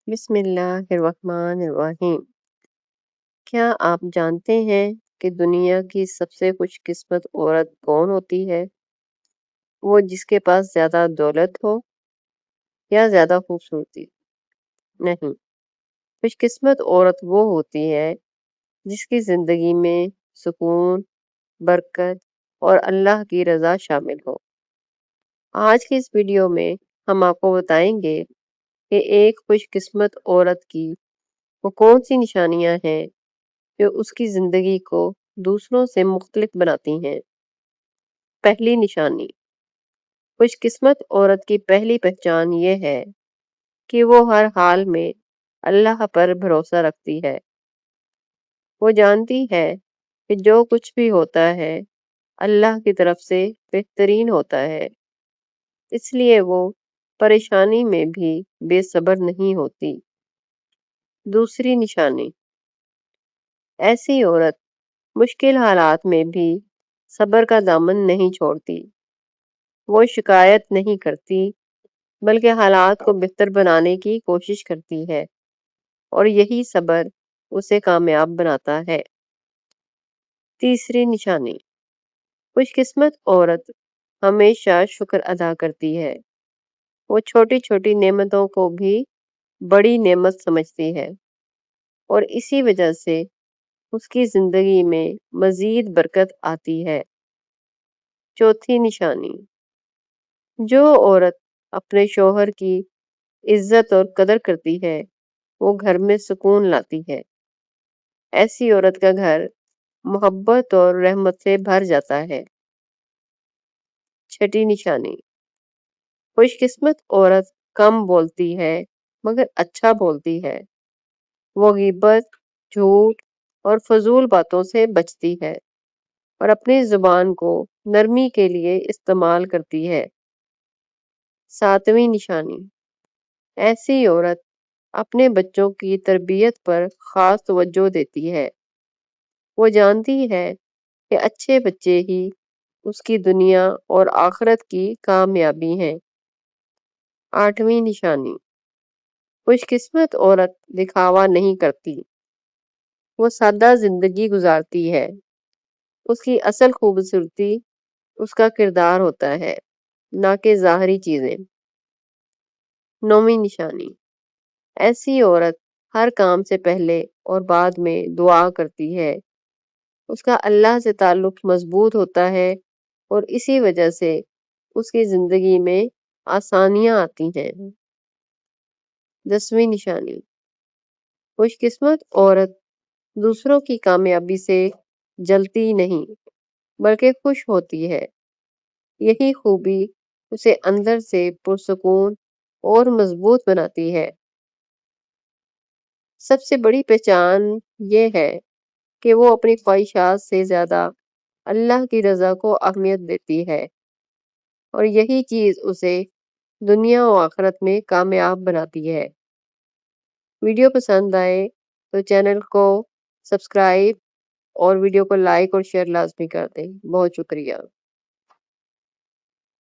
بسم اللہ الرحمن الرحیم۔ کیا آپ جانتے ہیں کہ دنیا کی سب سے خوش قسمت عورت کون ہوتی ہے؟ وہ جس کے پاس زیادہ دولت ہو یا زیادہ خوبصورتی؟ نہیں، خوش قسمت عورت وہ ہوتی ہے جس کی زندگی میں سکون، برکت اور اللہ کی رضا شامل ہو۔ آج کی اس ویڈیو میں ہم آپ کو بتائیں گے کہ ایک خوش قسمت عورت کی وہ کون سی نشانیاں ہیں جو اس کی زندگی کو دوسروں سے مختلف بناتی ہیں۔ پہلی نشانی، خوش قسمت عورت کی پہلی پہچان یہ ہے کہ وہ ہر حال میں اللہ پر بھروسہ رکھتی ہے۔ وہ جانتی ہے کہ جو کچھ بھی ہوتا ہے اللہ کی طرف سے بہترین ہوتا ہے، اس لیے وہ پریشانی میں بھی بے صبر نہیں ہوتی۔ دوسری نشانی، ایسی عورت مشکل حالات میں بھی صبر کا دامن نہیں چھوڑتی۔ وہ شکایت نہیں کرتی بلکہ حالات کو بہتر بنانے کی کوشش کرتی ہے، اور یہی صبر اسے کامیاب بناتا ہے۔ تیسری نشانی، خوش قسمت عورت ہمیشہ شکر ادا کرتی ہے۔ وہ چھوٹی چھوٹی نعمتوں کو بھی بڑی نعمت سمجھتی ہے، اور اسی وجہ سے اس کی زندگی میں مزید برکت آتی ہے۔ چوتھی نشانی، جو عورت اپنے شوہر کی عزت اور قدر کرتی ہے وہ گھر میں سکون لاتی ہے۔ ایسی عورت کا گھر محبت اور رحمت سے بھر جاتا ہے۔ چھٹی نشانی، خوش قسمت عورت کم بولتی ہے مگر اچھا بولتی ہے۔ وہ غیبت، جھوٹ اور فضول باتوں سے بچتی ہے اور اپنی زبان کو نرمی کے لیے استعمال کرتی ہے۔ ساتویں نشانی، ایسی عورت اپنے بچوں کی تربیت پر خاص توجہ دیتی ہے۔ وہ جانتی ہے کہ اچھے بچے ہی اس کی دنیا اور آخرت کی کامیابی ہیں۔ آٹھویں نشانی، خوش قسمت عورت دکھاوا نہیں کرتی۔ وہ سادہ زندگی گزارتی ہے۔ اس کی اصل خوبصورتی اس کا کردار ہوتا ہے، نہ کہ ظاہری چیزیں۔ نویں نشانی، ایسی عورت ہر کام سے پہلے اور بعد میں دعا کرتی ہے۔ اس کا اللہ سے تعلق مضبوط ہوتا ہے، اور اسی وجہ سے اس کی زندگی میں آسانیاں آتی ہیں۔ 10ویں نشانی، خوش قسمت عورت دوسروں کی کامیابی سے جلتی نہیں بلکہ خوش ہوتی ہے۔ یہی خوبی اسے اندر سے پرسکون اور مضبوط بناتی ہے۔ سب سے بڑی پہچان یہ ہے کہ وہ اپنی خواہشات سے زیادہ اللہ کی رضا کو اہمیت دیتی ہے، اور یہی چیز اسے دنیا و آخرت میں کامیاب بناتی ہے۔ ویڈیو پسند آئے تو چینل کو سبسکرائب اور ویڈیو کو لائک اور شیئر لازمی کر دیں۔ بہت شکریہ۔